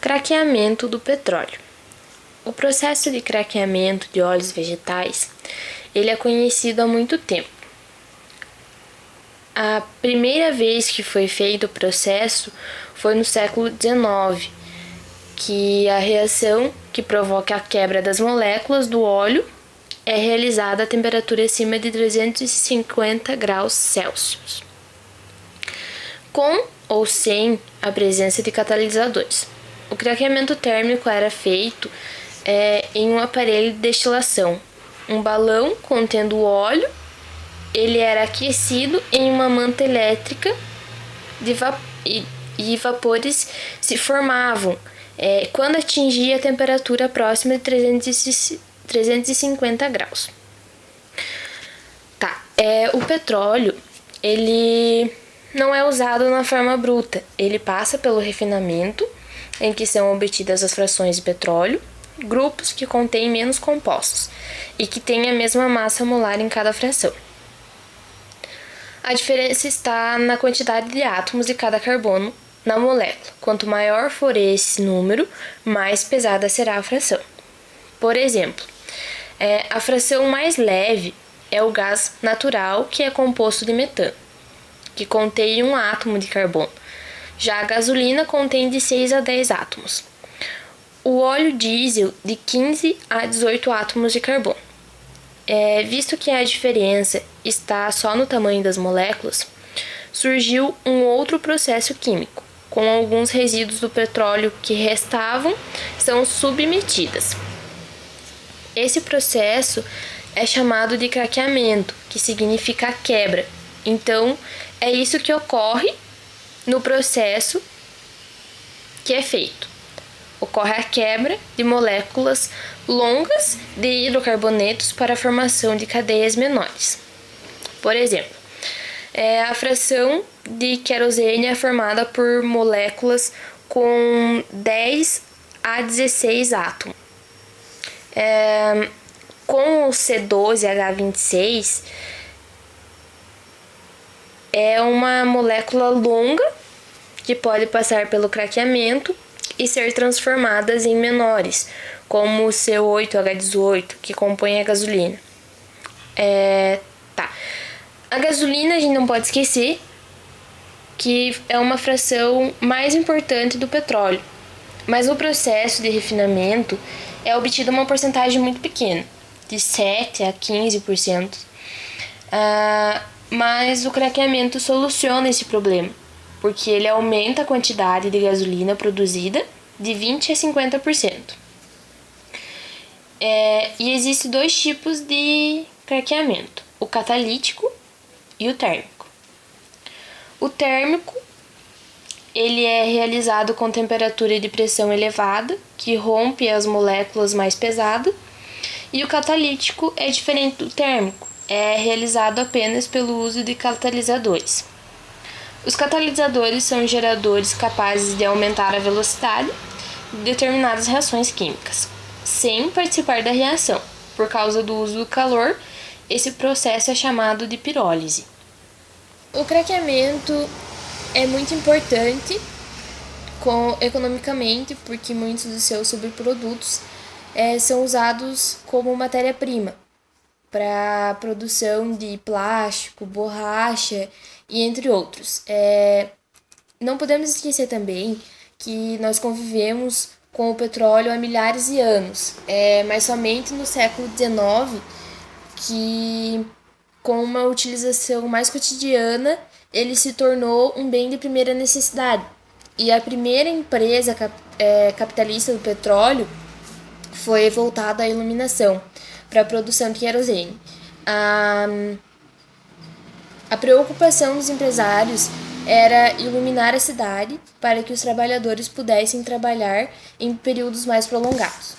Craqueamento do petróleo. O processo de craqueamento de óleos vegetais, ele é conhecido há muito tempo. A primeira vez que foi feito o processo foi no século XIX, que a reação que provoca a quebra das moléculas do óleo é realizada a temperatura acima de 350 graus Celsius, com ou sem a presença de catalisadores. O craqueamento térmico era feito em um aparelho de destilação. Um balão contendo óleo, ele era aquecido em uma manta elétrica e vapores se formavam quando atingia a temperatura próxima de 350 graus. O petróleo, ele não é usado na forma bruta, ele passa pelo refinamento, em que são obtidas as frações de petróleo, grupos que contêm menos compostos e que têm a mesma massa molar em cada fração. A diferença está na quantidade de átomos de cada carbono na molécula. Quanto maior for esse número, mais pesada será a fração. Por exemplo, a fração mais leve é o gás natural, que é composto de metano, que contém 1 átomo de carbono. Já a gasolina contém de 6 a 10 átomos. O óleo diesel de 15 a 18 átomos de carbono. Visto que a diferença está só no tamanho das moléculas, surgiu um outro processo químico, com alguns resíduos do petróleo que restavam são submetidas. Esse processo é chamado de craqueamento, que significa quebra. Então, é isso que ocorre no processo que é feito. Ocorre a quebra de moléculas longas de hidrocarbonetos para a formação de cadeias menores. Por exemplo, a fração de querosene é formada por moléculas com 10 a 16 átomos. Com o C12H26, é uma molécula longa que pode passar pelo craqueamento e ser transformadas em menores, como o C8H18, que compõe a gasolina. A gasolina a gente não pode esquecer que é uma fração mais importante do petróleo, mas no processo de refinamento é obtida uma porcentagem muito pequena, de 7 a 15%. Mas o craqueamento soluciona esse problema, porque ele aumenta a quantidade de gasolina produzida de 20 a 50%. E existem 2 tipos de craqueamento, o catalítico e o térmico. O térmico, ele é realizado com temperatura de pressão elevada, que rompe as moléculas mais pesadas, e o catalítico é diferente do térmico, é realizado apenas pelo uso de catalisadores. Os catalisadores são geradores capazes de aumentar a velocidade de determinadas reações químicas, sem participar da reação. Por causa do uso do calor, esse processo é chamado de pirólise. O craqueamento é muito importante economicamente, porque muitos dos seus subprodutos são usados como matéria-prima para a produção de plástico, borracha e entre outros. Não podemos esquecer também que nós convivemos com o petróleo há milhares de anos, mas somente no século XIX que, com uma utilização mais cotidiana, ele se tornou um bem de primeira necessidade. E a primeira empresa capitalista do petróleo foi voltada à iluminação, para a produção de querosene. A preocupação dos empresários era iluminar a cidade para que os trabalhadores pudessem trabalhar em períodos mais prolongados.